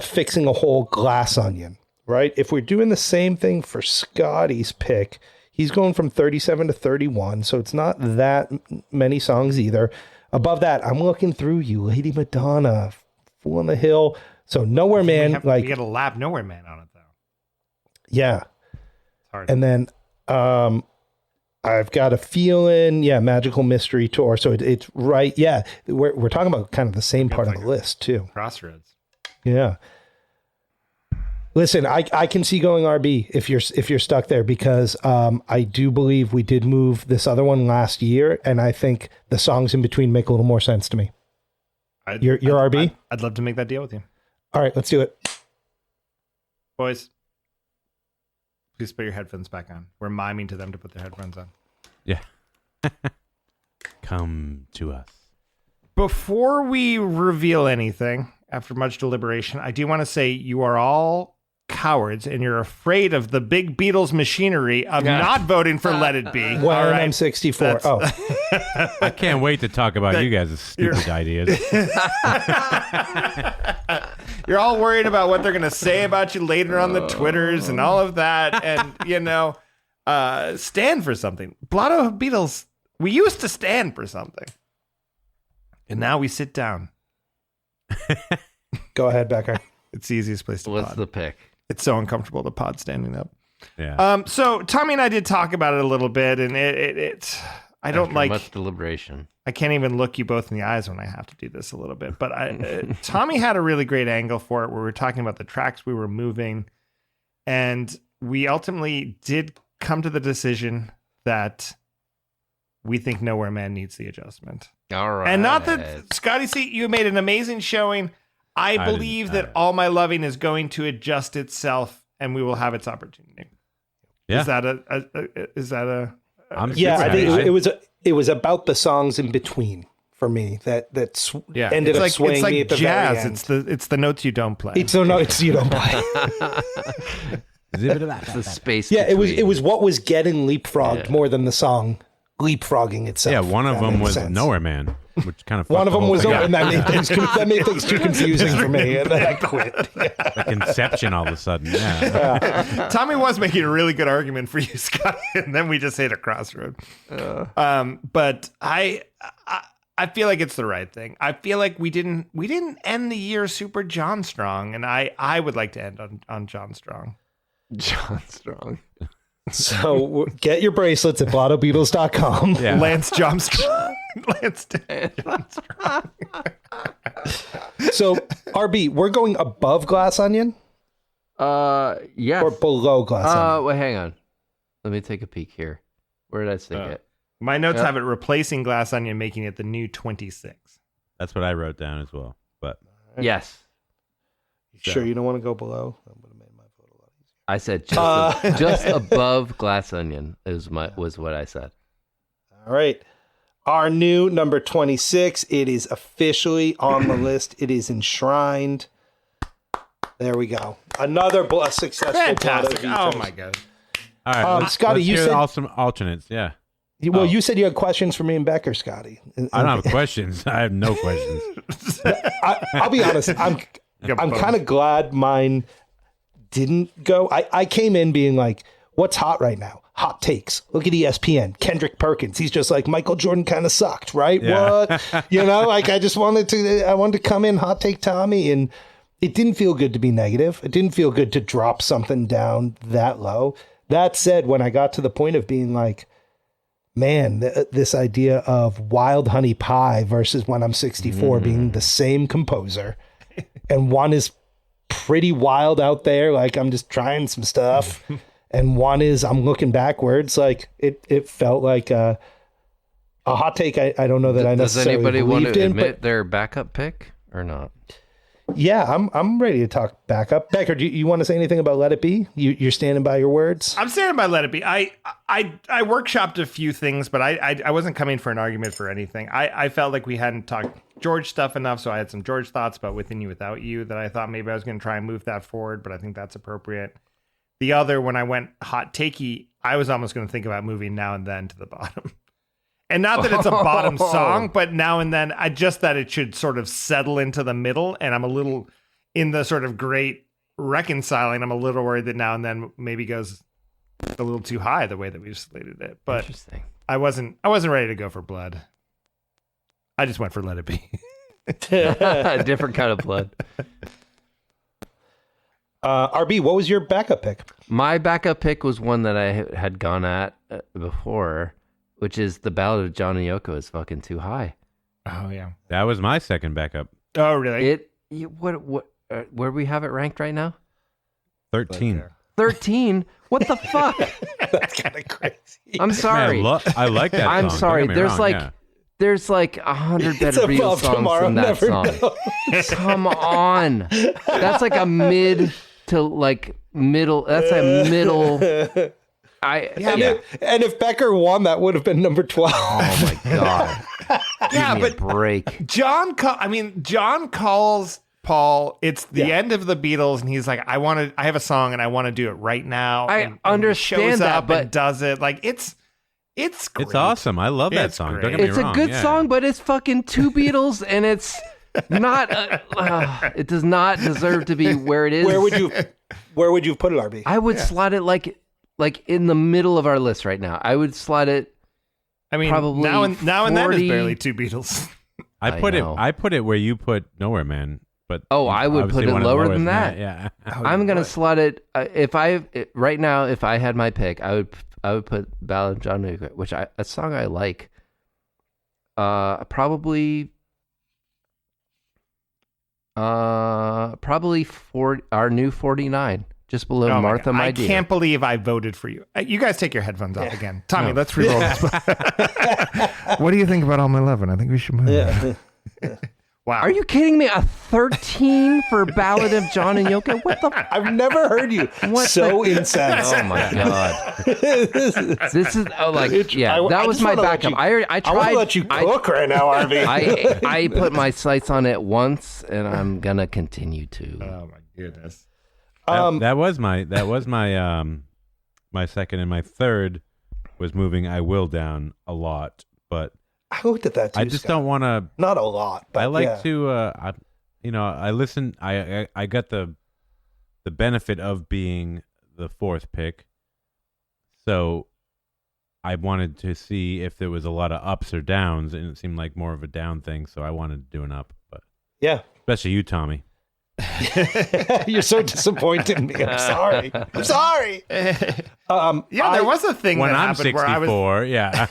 Fixing a Whole Glass Onion, right? If we're doing the same thing for Scotty's pick, he's going from 37 to 31, so it's not that many songs either. Above that, I'm looking through you, Lady Madonna, Fool on the Hill. So Nowhere Man, We got a lap Nowhere Man on it though. yeah. It's hard. And then I've got a feeling, Magical Mystery Tour. So it's right. Yeah, we're talking about kind of the same part of the list too. Crossroads. Yeah. Listen, I can see going RB if you're stuck there, because I do believe we did move this other one last year, and I think the songs in between make a little more sense to me. You're RB? I'd love to make that deal with you. All right, let's do it. Boys, please put your headphones back on. We're miming to them to put their headphones on. Yeah. Come to us. Before we reveal anything, after much deliberation, I do want to say you are all cowards and you're afraid of the big Beatles machinery of not voting for Let It Be. Well, all right. I'm 64. I can't wait to talk about you guys' stupid ideas. You're all worried about what they're going to say about you later on the Twitters and all of that. And, stand for something. Blotto Beatles, we used to stand for something. And now we sit down. Go ahead, Becker. It's the easiest place to What's pod. the pick? It's so uncomfortable to pod standing up. Yeah. So Tommy and I did talk about it a little bit, and it's I don't After like much deliberation. I can't even look you both in the eyes when I have to do this a little bit. But Tommy had a really great angle for it where we were talking about the tracks we were moving, and we ultimately did come to the decision that we think Nowhere Man needs the adjustment. All right. And not that Scotty, see, you made an amazing showing. I believe that All My Loving is going to adjust itself, and we will have its opportunity. Yeah. Is that a? I'm Yeah, super I think happy. it was about the songs in between for me that ended up swaying it's like me at the jazz. very end. It's the notes you don't play. It's no notes you don't play. The space. Yeah, between. it was what was getting leapfrogged more than the song leapfrogging itself. Yeah, one of That them makes was sense. Nowhere Man, which kind of One of them was, over, and that made things too confusing for me, and then I quit. like Inception all of a sudden. Yeah. Tommy was making a really good argument for you, Scotty, and then we just hit a crossroad. But I feel like it's the right thing. I feel like we didn't end the year super John Strong, and I would like to end on John Strong. John Strong. So get your bracelets at blottobeatles.com. Yeah. Lance Johnstrong. Lance Johnstrong. So, RB, we're going above Glass Onion Yes. or below Glass Onion? Wait, hang on. Let me take a peek here. Where did I stick it? My notes have it replacing Glass Onion, making it the new 26. That's what I wrote down as well. But Yes. Sure, you don't want to go below? I'm going to make my vote a lot easier. I said just above Glass Onion was what I said. All right. Our new number 26. It is officially on the list. It is enshrined. There we go. Another successful Fantastic. Blotto Oh, my God. all right, Scotty, let's you hear said- awesome alternates. Yeah. Well, you said you had questions for me and Becker, Scotty. I don't have questions. I have no questions. I'll be honest. I'm kind of glad mine didn't go. I came in being like, what's hot right now? Hot takes. Look at ESPN. Kendrick Perkins. He's just like, Michael Jordan kind of sucked, right? Yeah. What? Like I wanted to come in hot take Tommy, and it didn't feel good to be negative. It didn't feel good to drop something down that low. That said, when I got to the point of being like, man, this idea of Wild Honey Pie versus When I'm 64 being the same composer, and one is pretty wild out there, like I'm just trying some stuff, and one is I'm looking backwards, like it felt like a hot take. I don't know that I Does necessarily anybody want believed to in, admit their backup pick or not? yeah, I'm ready to talk backup. Becker, do you want to say anything about Let It Be? You're standing by your words? I'm standing by Let It Be. I workshopped a few things, but I wasn't coming for an argument for anything. I felt like we hadn't talked George stuff enough, so I had some George thoughts about Within You Without You that I thought maybe I was going to try and move that forward, but I think that's appropriate. The other, when I went hot takey, I was almost going to think about moving Now and Then to the bottom. And not that it's a bottom song, but Now and Then, that it should sort of settle into the middle. And I'm a little in the sort of great reconciling. I'm a little worried that Now and Then maybe goes a little too high the way that we've slated it. But Interesting. I wasn't ready to go for Blood. I just went for Let It Be. A different kind of blood. RB, what was your backup pick? My backup pick was one that I had gone at before, which is The Ballad of John and Yoko is fucking too high. Oh yeah. That was my second backup. Oh really? Where we have it ranked right now? 13. 13? What the fuck? That's kind of crazy. I'm sorry. Man, I like that I'm song. sorry. Don't get me There's wrong, like yeah. there's like 100 better Beatles above songs tomorrow, than that never song. knows. Come on. That's like a mid to like middle. That's a middle. And if Becker won, that would have been number 12. Oh my god. Yeah, Give me a but break. John calls Paul. It's the end of the Beatles, and he's like, I have a song, and I want to do it right now. I and understand he shows that, up but and does it. Like it's great. It's awesome. I love that It's song. great. Don't get me It's wrong. a good yeah. song, but it's fucking two Beatles, and it's not. It does not deserve to be where it is. Where would you put it, RB? I would slot it like in the middle of our list right now. I would slot it. I mean, probably now and then is 40. barely two Beatles. I put know. it where you put Nowhere Man, but I would obviously put it wanted lower than that. Yeah. I'm gonna slot it. Right now, if I had my pick, I would put Ballad of John Newkirk, which a song I like. Probably for our new 49, just below Oh my Martha, God. My I Dear. can't believe I voted for you. You guys take your headphones off again. Tommy, let's reroll this. What do you think about All My Lovin'? I think we should move. Yeah. Wow. Are you kidding me? A 13 for Ballad of John and Yoko? What the? I've never heard you so incensed. Oh my god! This is that I was just my wanna let backup. you- I tried. I want to let you cook right now, RB. I put my sights on it once, and I'm gonna continue to. Oh my goodness. That was my my second, and my third was moving I Will down a lot, but I looked at that too. I just Scott. don't want to. Not a lot, but I like yeah. to. I listen. I got the benefit of being the fourth pick, so I wanted to see if there was a lot of ups or downs, and it seemed like more of a down thing. So I wanted to do an up, but Yeah. especially you, Tommy. You're so disappointed in me. I'm sorry. I'm sorry. There was a thing When that I'm happened 64, yeah.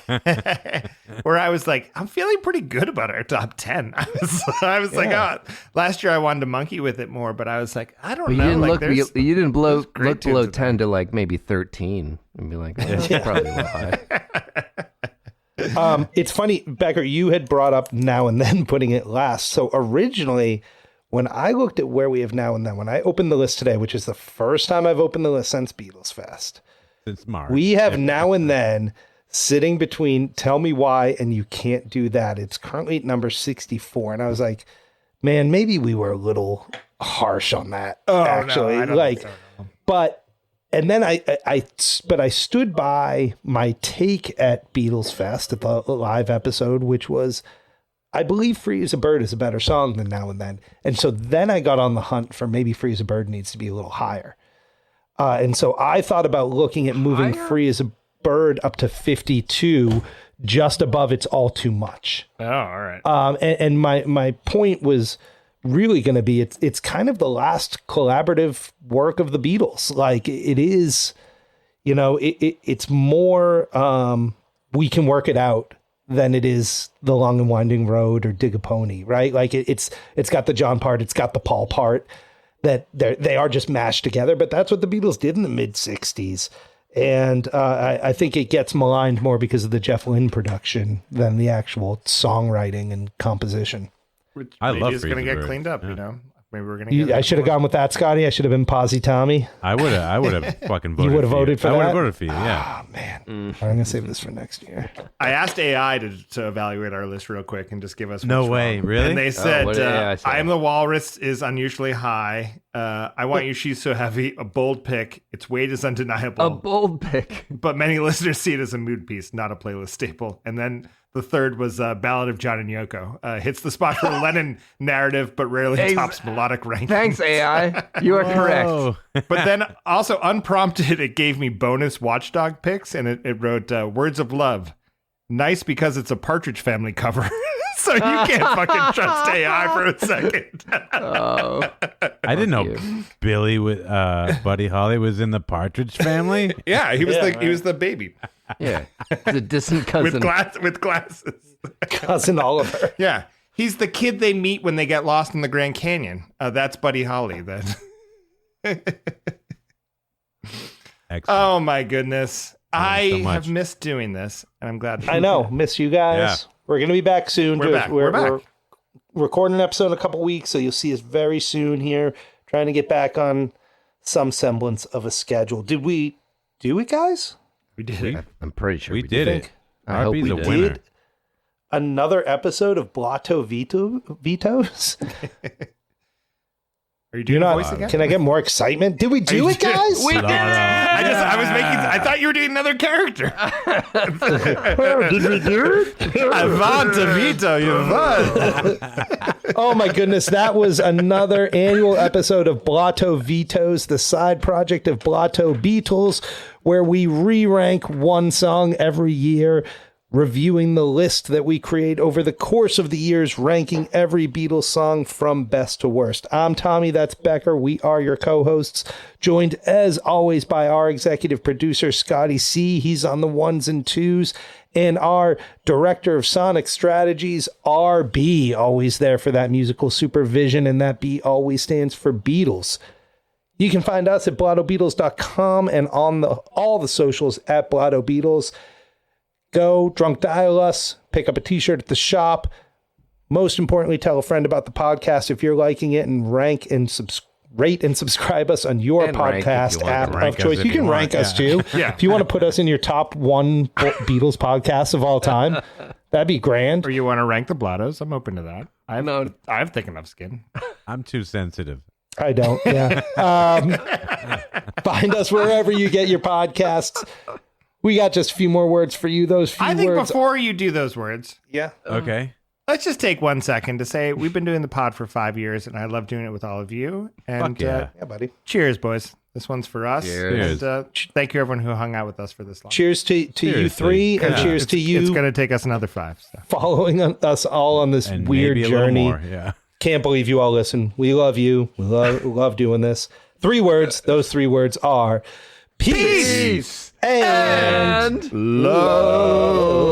where I was like, I'm feeling pretty good about our top 10. I was like, oh, last year I wanted to monkey with it more, but I was like, I don't But know. you didn't like, look. there's- You didn't look great below tunes in 10 to like maybe 13, and be like, oh, that's probably a little high. It's funny, Becker, you had brought up Now and Then putting it last. So originally, when I looked at where we have Now and Then, when I opened the list today, which is the first time I've opened the list since Beatles Fest, Since March. we have Now and Then sitting between Tell Me Why and You Can't Do That. It's currently at number 64. And I was like, man, maybe we were a little harsh on that, actually. No, I don't like, think so, no. but, and then I stood by my take at Beatles Fest at the live episode, which was, I believe Free as a Bird is a better song than Now and Then. And so then I got on the hunt for maybe Free as a Bird needs to be a little higher. And so I thought about looking at moving Free as a Bird up to 52, just above It's All Too Much. Oh, all right. And my point was really going to be, it's kind of the last collaborative work of the Beatles. Like it is, it's more, We Can Work It Out than it is The Long and Winding Road or Dig a Pony, right? Like it's got the John part, it's got the Paul part, that they are just mashed together. But that's what the Beatles did in the mid 60s. And I think it gets maligned more because of the Jeff Lynne production than the actual songwriting and composition. Which I maybe love is going to Freeze the get Bird. cleaned up, Yeah. Maybe we're going to get I should have gone with that, Scotty. I should have been Posy Tommy. I would have fucking voted. You would have for voted for I would have that? voted for you. Yeah. Oh, man. I'm going to save this for next year. I asked AI to evaluate our list real quick and just give us No what's way, wrong. really? And they said, what did AI say? I Am the Walrus is unusually high. I Want You, She's So Heavy, a bold pick. Its weight is undeniable. A bold pick. But many listeners see it as a mood piece, not a playlist staple. And then the third was Ballad of John and Yoko. Hits the spot for the Lennon narrative, but rarely tops melodic rankings. Thanks, AI. You are correct. Oh. But then also unprompted, it gave me bonus Watchdog picks, and it wrote Words of Love. Nice because it's a Partridge Family cover. So you can't fucking trust AI for a second. Oh, I didn't know you. Billy with Buddy Holly was in the Partridge Family. Yeah, he was the baby yeah. The distant cousin. with glasses. Cousin Oliver. Yeah, he's the kid they meet when they get lost in the Grand Canyon. That's Buddy Holly. Excellent. Oh my goodness. I so much. have missed doing this, and I'm glad. I know. Miss you guys. Yeah. We're going to be back soon. We're back. We're back. We're recording an episode in a couple weeks, so you'll see us very soon here, trying to get back on some semblance of a schedule. Did we do it, guys? We did it. I'm pretty sure we did think? it. I hope RB's we a did. winner. Did another episode of Blotto Vetoes? Are you doing the voice not- again? Can I get more excitement? Did we do you it, guys? We did it! I was making. Ah. I thought you were doing another character. Did we do it? Ivan DeVito, you won. Oh my goodness, that was another annual episode of Blotto Vetoes, the side project of Blotto Beatles, where we re-rank one song every year, reviewing the list that we create over the course of the years, ranking every Beatles song from best to worst. I'm Tommy, that's Becker. We are your co-hosts, joined as always by our executive producer, Scotty C. He's on the ones and twos. And our director of sonic strategies, RB, always there for that musical supervision, and that B always stands for Beatles. You can find us at blottobeatles.com and on all the socials at Blotto Beatles. Go drunk dial us, pick up a t-shirt at the shop. Most importantly, tell a friend about the podcast if you're liking it, and rate and subscribe us on your And rank if podcast you want. app Rank of us choice. if You can you rank want, us too. Yeah. If you want to put us in your top one Beatles podcast of all time, that'd be grand. Or you want to rank the Blottos? I'm open to that. No. I have thick enough skin. I'm too sensitive. I don't. Yeah. Find us wherever you get your podcasts. We got just a few more words for you. Those few I think words. before you do those words, Yeah. Okay. let's just take 1 second to say we've been doing the pod for 5 years, and I love doing it with all of you. And Fuck yeah. Yeah, buddy. cheers, boys. This one's for us. Cheers. And, thank you, everyone who hung out with us for this long. Cheers to you Seriously. three, and Yeah. cheers to you It's going to take us another 5. So. following us all on this And weird maybe a little journey. more, yeah. Can't believe you all listen. We love you. We love doing this. 3 words. Those 3 words are peace, and Love.